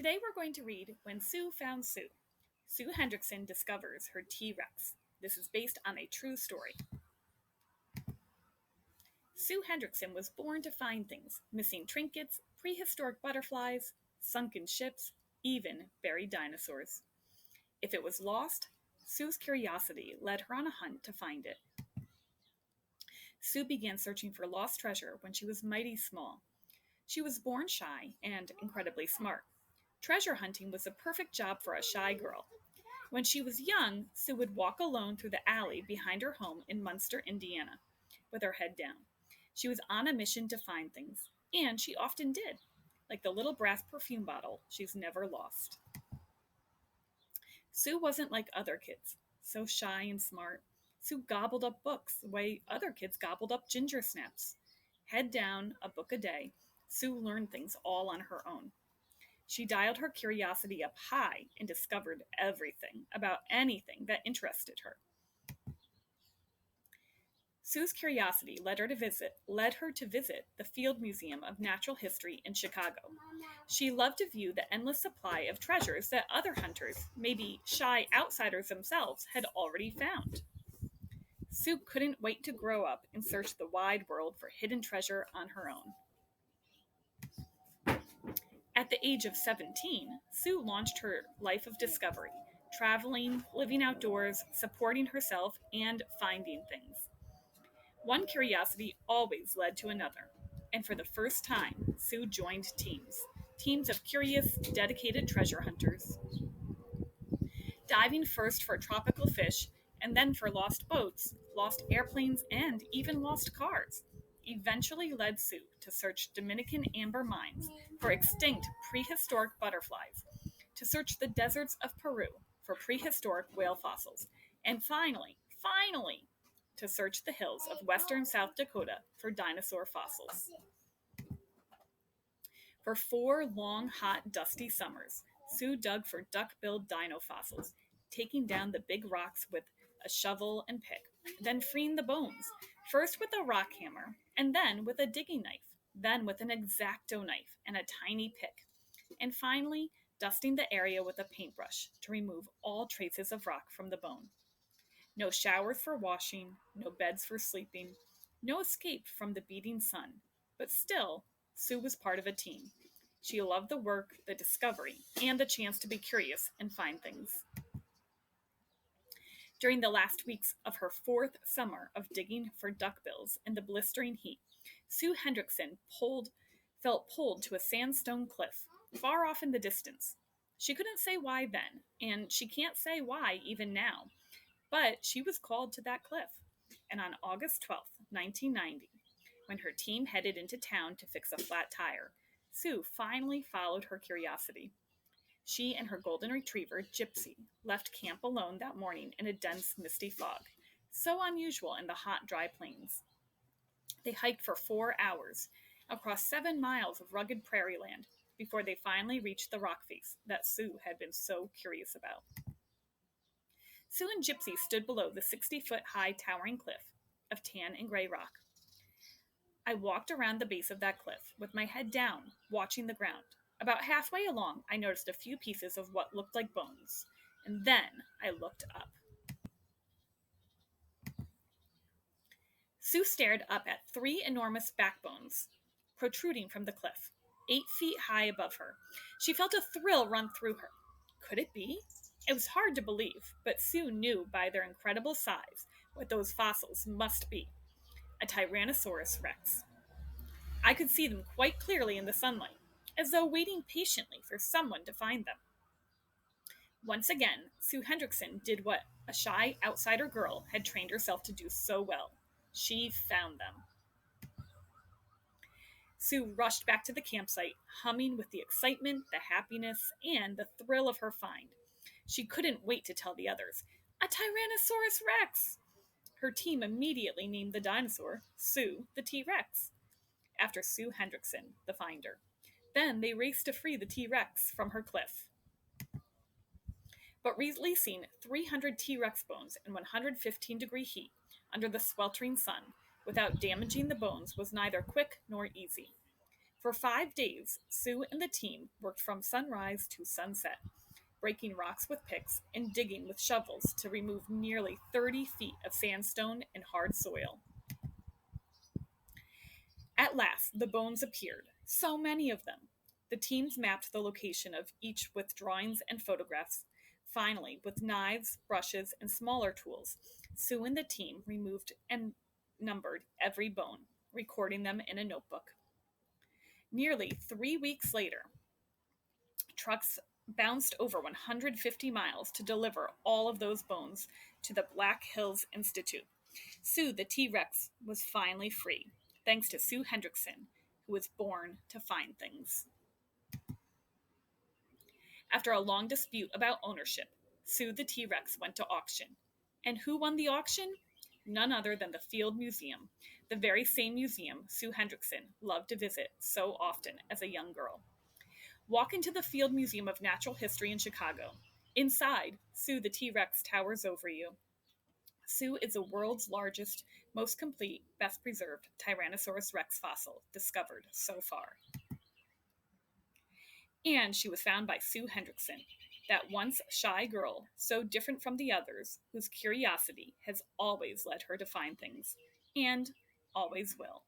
Today we're going to read When Sue Found Sue. Sue Hendrickson discovers her T-Rex. This is based on a true story. Sue Hendrickson was born to find things, missing trinkets, prehistoric butterflies, sunken ships, even buried dinosaurs. If it was lost, Sue's curiosity led her on a hunt to find it. Sue began searching for lost treasure when she was mighty small. She was born shy and incredibly smart. Treasure hunting was a perfect job for a shy girl. When she was young, Sue would walk alone through the alley behind her home in Munster, Indiana, with her head down. She was on a mission to find things, and she often did, like the little brass perfume bottle she's never lost. Sue wasn't like other kids, so shy and smart. Sue gobbled up books the way other kids gobbled up ginger snaps. Head down, a book a day, Sue learned things all on her own. She dialed her curiosity up high and discovered everything about anything that interested her. Sue's curiosity led her to visit the Field Museum of Natural History in Chicago. She loved to view the endless supply of treasures that other hunters, maybe shy outsiders themselves, had already found. Sue couldn't wait to grow up and search the wide world for hidden treasure on her own. At the age of 17, Sue launched her life of discovery, traveling, living outdoors, supporting herself, and finding things. One curiosity always led to another, and for the first time, Sue joined teams of curious, dedicated treasure hunters. Diving first for tropical fish, and then for lost boats, lost airplanes, and even lost cars, eventually led Sue to search Dominican amber mines for extinct prehistoric butterflies, to search the deserts of Peru for prehistoric whale fossils, and finally, to search the hills of western South Dakota for dinosaur fossils. For 4 long, hot, dusty summers, Sue dug for duck-billed dino fossils, taking down the big rocks with a shovel and pick, then freeing the bones, first with a rock hammer, and then with a digging knife, then with an X-Acto knife and a tiny pick, and finally dusting the area with a paintbrush to remove all traces of rock from the bone. No showers for washing, no beds for sleeping, no escape from the beating sun, but still, Sue was part of a team. She loved the work, the discovery, and the chance to be curious and find things. During the last weeks of her 4th summer of digging for duckbills in the blistering heat, Sue Hendrickson felt pulled to a sandstone cliff, far off in the distance. She couldn't say why then, and she can't say why even now, but she was called to that cliff. And on August 12th, 1990, when her team headed into town to fix a flat tire, Sue finally followed her curiosity. She and her golden retriever, Gypsy, left camp alone that morning in a dense, misty fog, so unusual in the hot, dry plains. They hiked for 4 hours, across 7 miles of rugged prairie land, before they finally reached the rock face that Sue had been so curious about. Sue and Gypsy stood below the 60-foot-high towering cliff of tan and gray rock. I walked around the base of that cliff, with my head down, watching the ground. About halfway along, I noticed a few pieces of what looked like bones, and then I looked up. Sue stared up at 3 enormous backbones protruding from the cliff, 8 feet high above her. She felt a thrill run through her. Could it be? It was hard to believe, but Sue knew by their incredible size what those fossils must be. A Tyrannosaurus Rex. I could see them quite clearly in the sunlight, as though waiting patiently for someone to find them. Once again, Sue Hendrickson did what a shy outsider girl had trained herself to do so well. She found them. Sue rushed back to the campsite, humming with the excitement, the happiness, and the thrill of her find. She couldn't wait to tell the others. A Tyrannosaurus Rex! Her team immediately named the dinosaur Sue the T-Rex, after Sue Hendrickson, the finder. Then they raced to free the T-Rex from her cliff. But releasing 300 T-Rex bones in 115-degree heat under the sweltering sun without damaging the bones was neither quick nor easy. For 5 days, Sue and the team worked from sunrise to sunset, breaking rocks with picks and digging with shovels to remove nearly 30 feet of sandstone and hard soil. At last, the bones appeared, so many of them. The teams mapped the location of each with drawings and photographs. Finally, with knives, brushes, and smaller tools, Sue and the team removed and numbered every bone, recording them in a notebook. Nearly 3 weeks later, trucks bounced over 150 miles to deliver all of those bones to the Black Hills Institute. Sue the T Rex was finally free, thanks to Sue Hendrickson, who was born to find things. After a long dispute about ownership, Sue the T Rex went to auction. And who won the auction? None other than the Field Museum, the very same museum Sue Hendrickson loved to visit so often as a young girl. Walk into the Field Museum of Natural History in Chicago. Inside, Sue the T Rex towers over you. Sue is the world's largest, most complete, best preserved Tyrannosaurus rex fossil discovered so far. And she was found by Sue Hendrickson, that once shy girl, so different from the others, whose curiosity has always led her to find things, and always will.